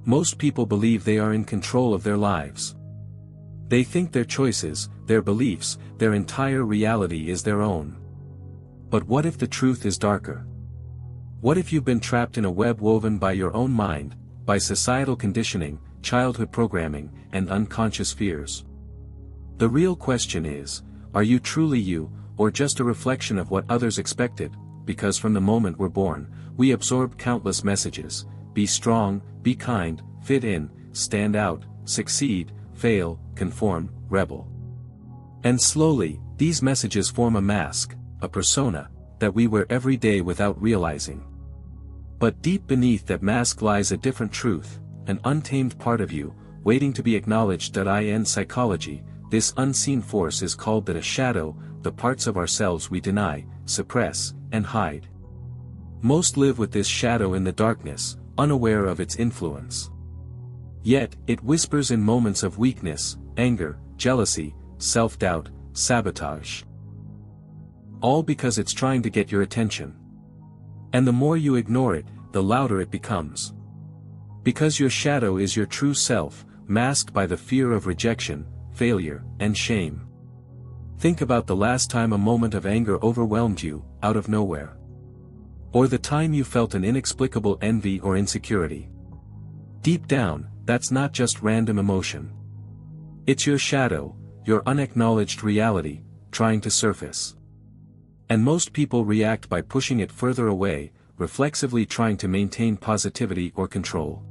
Most people believe they are in control of their lives. They think their choices, their beliefs, their entire reality is their own. But what if the truth is darker? What if you've been trapped in a web woven by your own mind, by societal conditioning, childhood programming, and unconscious fears? The real question is, are you truly you, or just a reflection of what others expected? Because from the moment we're born, we absorb countless messages: be strong, be kind, fit in, stand out, succeed, fail, conform, rebel. And slowly, these messages form a mask, a persona, that we wear every day without realizing. But deep beneath that mask lies a different truth, an untamed part of you, waiting to be acknowledged. In psychology, this unseen force is called the shadow, the parts of ourselves we deny, suppress, and hide. Most live with this shadow in the darkness, unaware of its influence. Yet, it whispers in moments of weakness, anger, jealousy, self-doubt, sabotage. All because it's trying to get your attention. And the more you ignore it, the louder it becomes. Because your shadow is your true self, masked by the fear of rejection, failure, and shame. Think about the last time a moment of anger overwhelmed you, out of nowhere. Or the time you felt an inexplicable envy or insecurity. Deep down, that's not just random emotion. It's your shadow, your unacknowledged reality, trying to surface. And most people react by pushing it further away, reflexively trying to maintain positivity or control.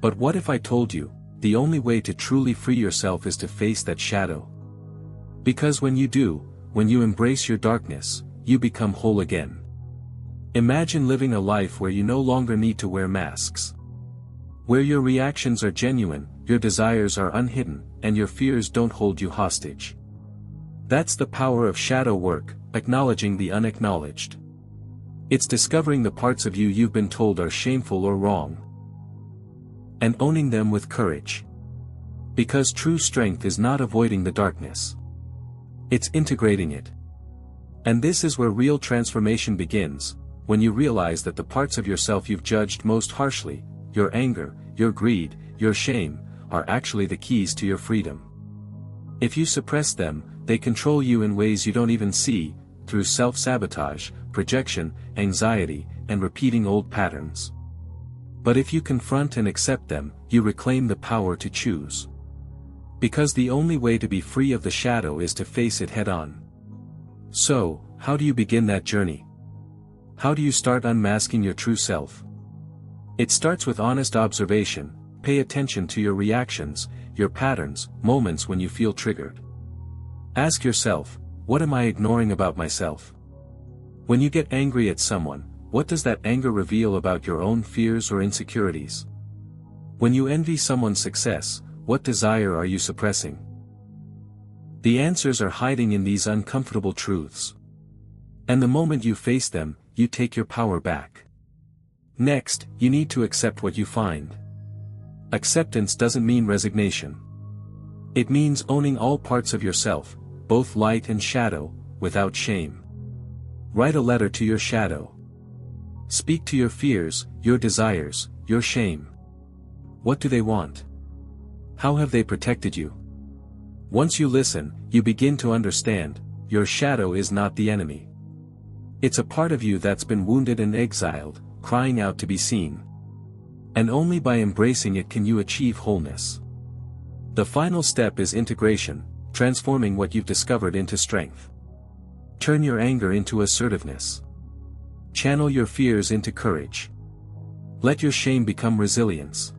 But what if I told you, the only way to truly free yourself is to face that shadow? Because when you do, when you embrace your darkness, you become whole again. Imagine living a life where you no longer need to wear masks. Where your reactions are genuine, your desires are unhidden, and your fears don't hold you hostage. That's the power of shadow work, acknowledging the unacknowledged. It's discovering the parts of you you've been told are shameful or wrong. And owning them with courage. Because true strength is not avoiding the darkness. It's integrating it. And this is where real transformation begins, when you realize that the parts of yourself you've judged most harshly, your anger, your greed, your shame, are actually the keys to your freedom. If you suppress them, they control you in ways you don't even see, through self-sabotage, projection, anxiety, and repeating old patterns. But if you confront and accept them, you reclaim the power to choose. Because the only way to be free of the shadow is to face it head-on. So, how do you begin that journey? How do you start unmasking your true self? It starts with honest observation. Pay attention to your reactions, your patterns, moments when you feel triggered. Ask yourself, what am I ignoring about myself? When you get angry at someone, what does that anger reveal about your own fears or insecurities? When you envy someone's success, what desire are you suppressing? The answers are hiding in these uncomfortable truths. And the moment you face them, you take your power back. Next, you need to accept what you find. Acceptance doesn't mean resignation. It means owning all parts of yourself, both light and shadow, without shame. Write a letter to your shadow. Speak to your fears, your desires, your shame. What do they want? How have they protected you? Once you listen, you begin to understand, your shadow is not the enemy. It's a part of you that's been wounded and exiled, crying out to be seen. And only by embracing it can you achieve wholeness. The final step is integration, transforming what you've discovered into strength. Turn your anger into assertiveness. Channel your fears into courage. Let your shame become resilience.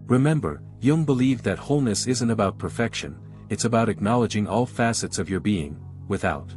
Remember, Jung believed that wholeness isn't about perfection, it's about acknowledging all facets of your being, without